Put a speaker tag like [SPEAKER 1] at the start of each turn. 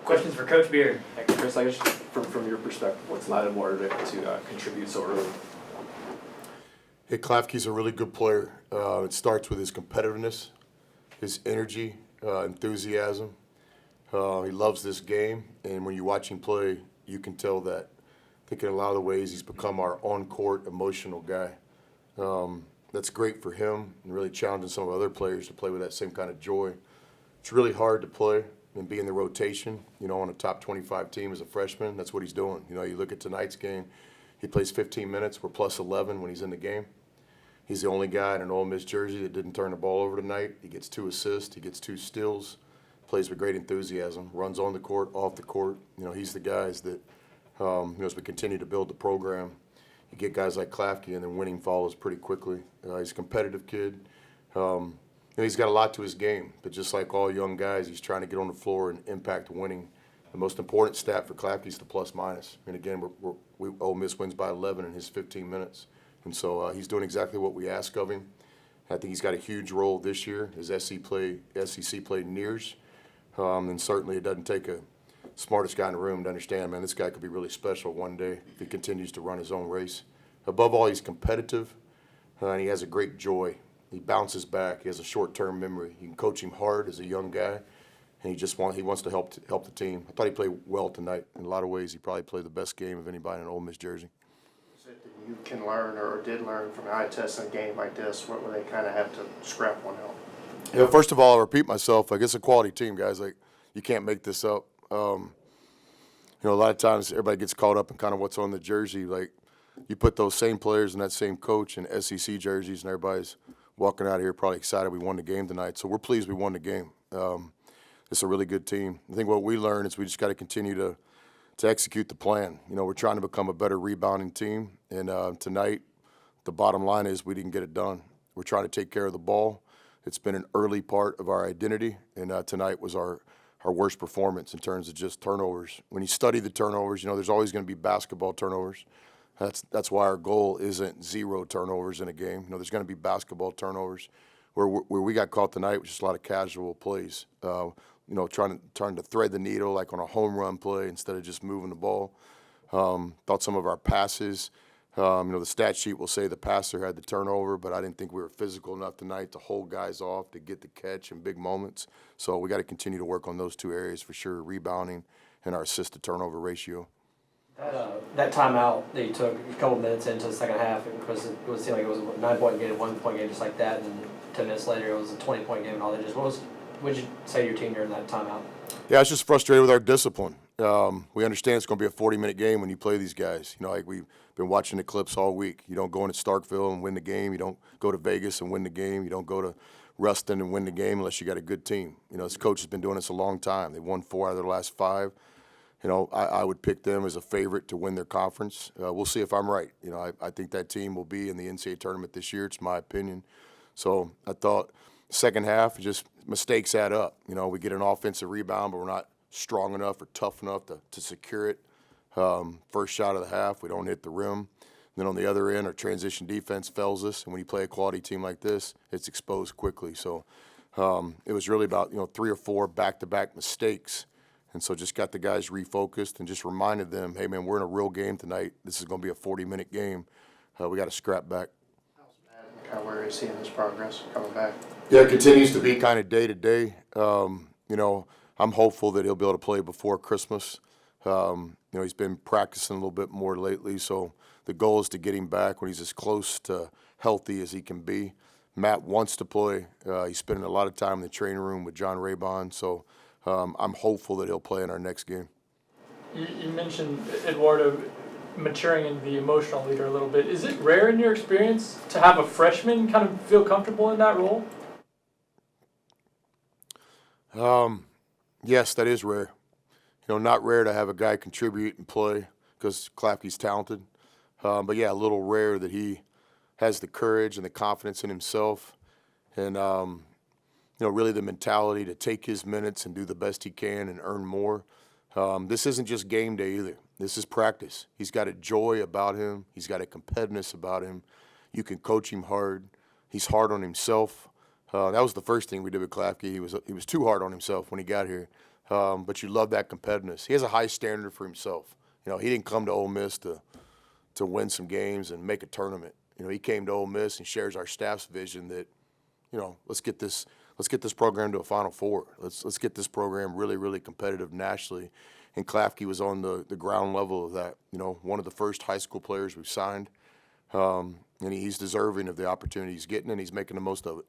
[SPEAKER 1] Questions for Coach Beard?
[SPEAKER 2] Thanks, Chris. I guess from your perspective, what's led him to contribute so early?
[SPEAKER 3] Hey, Klafke's a really good player. It starts with his competitiveness, his energy, enthusiasm. He loves this game, and when you watch him play, you can tell that. I think in a lot of the ways he's become our on-court emotional guy. That's great for him and really challenging some of other players to play with that same kind of joy. It's really hard to play and be in the rotation, on a top 25 team as a freshman. That's what he's doing. You look at tonight's game, he plays 15 minutes. We're plus 11 when he's in the game. He's the only guy in an Ole Miss jersey that didn't turn the ball over tonight. He gets 2 assists. He gets 2 steals. Plays with great enthusiasm. Runs on the court, off the court. He's the guys that, as we continue to build the program, you get guys like Klafke, and then winning follows pretty quickly. He's a competitive kid. He's got a lot to his game, but just like all young guys, he's trying to get on the floor and impact winning. The most important stat for Klafke is the plus-minus. And again, Ole Miss wins by 11 in his 15 minutes. And so he's doing exactly what we ask of him. I think he's got a huge role this year as SEC play nears. And certainly it doesn't take a smartest guy in the room to understand, man, this guy could be really special one day if he continues to run his own race. Above all, he's competitive, and he has a great joy. He bounces back. He has a short-term memory. You can coach him hard as a young guy, and he wants to help the team. I thought he played well tonight. In a lot of ways, he probably played the best game of anybody in an Ole Miss jersey.
[SPEAKER 4] Is it that you can learn or did learn from eye tests in a game like this, where they kind of have to scrap one out?
[SPEAKER 3] First of all, I'll repeat myself. It's a quality team, guys. You can't make this up. A lot of times everybody gets caught up in kind of what's on the jersey. You put those same players and that same coach in SEC jerseys, and everybody's walking out of here probably excited we won the game tonight. So we're pleased we won the game. It's a really good team. I think what we learned is we just got to continue to execute the plan. We're trying to become a better rebounding team, and tonight the bottom line is we didn't get it done. We're trying to take care of the ball. It's been an early part of our identity, and tonight was our worst performance in terms of just turnovers. When you study the turnovers, there's always going to be basketball turnovers. That's why our goal isn't 0 turnovers in a game. There's going to be basketball turnovers. Where we got caught tonight was just a lot of casual plays. Trying to thread the needle like on a home run play instead of just moving the ball. Thought some of our passes, the stat sheet will say the passer had the turnover, but I didn't think we were physical enough tonight to hold guys off, to get the catch in big moments. So we got to continue to work on those 2 areas for sure, rebounding and our assist-to-turnover ratio.
[SPEAKER 2] That timeout that you took a couple minutes into the second half, because it would seem like it was a 9-point game, a 1-point game, just like that, and 10 minutes later it was a 20-point game and all that. What would you say to your team during that timeout?
[SPEAKER 3] Yeah, I was just frustrated with our discipline. We understand it's going to be a 40-minute game when you play these guys. We've been watching the clips all week. You don't go into Starkville and win the game. You don't go to Vegas and win the game. You don't go to Ruston and win the game unless you got a good team. This coach has been doing this a long time. They won 4 out of their last 5. I would pick them as a favorite to win their conference. We'll see if I'm right. I think that team will be in the NCAA tournament this year. It's my opinion. So I thought second half, just mistakes add up. We get an offensive rebound, but we're not strong enough or tough enough to secure it. First shot of the half, we don't hit the rim. Then on the other end, our transition defense fails us. And when you play a quality team like this, it's exposed quickly. So it was really about 3 or 4 back-to-back mistakes. And so just got the guys refocused and just reminded them, hey, man, we're in a real game tonight. This is going to be a 40-minute game. We got to scrap back.
[SPEAKER 4] How's Matt, kind of where is he in his progress coming back?
[SPEAKER 3] Yeah, it continues to be kind of day-to-day. I'm hopeful that he'll be able to play before Christmas. He's been practicing a little bit more lately, so the goal is to get him back when he's as close to healthy as he can be. Matt wants to play. He's spending a lot of time in the training room with John Raybon, so I'm hopeful that he'll play in our next game.
[SPEAKER 5] You mentioned Eduardo maturing into the emotional leader a little bit. Is it rare in your experience to have a freshman kind of feel comfortable in that role?
[SPEAKER 3] Yes, that is rare. Not rare to have a guy contribute and play because Klafke's talented. But, yeah, a little rare that he has the courage and the confidence in himself and, really the mentality to take his minutes and do the best he can and earn more. This isn't just game day either. This is practice. He's got a joy about him. He's got a competitiveness about him. You can coach him hard. He's hard on himself. That was the first thing we did with Klafke. He was too hard on himself when he got here. but you love that competitiveness. He has a high standard for himself. You know, he didn't come to Ole Miss to win some games and make a tournament. You know, he came to Ole Miss and shares our staff's vision that, you know, let's get this program to a Final Four. Let's get this program really, really competitive nationally. And Klafke was on the ground level of that. You know, one of the first high school players we've signed, and he's deserving of the opportunity he's getting, and he's making the most of it.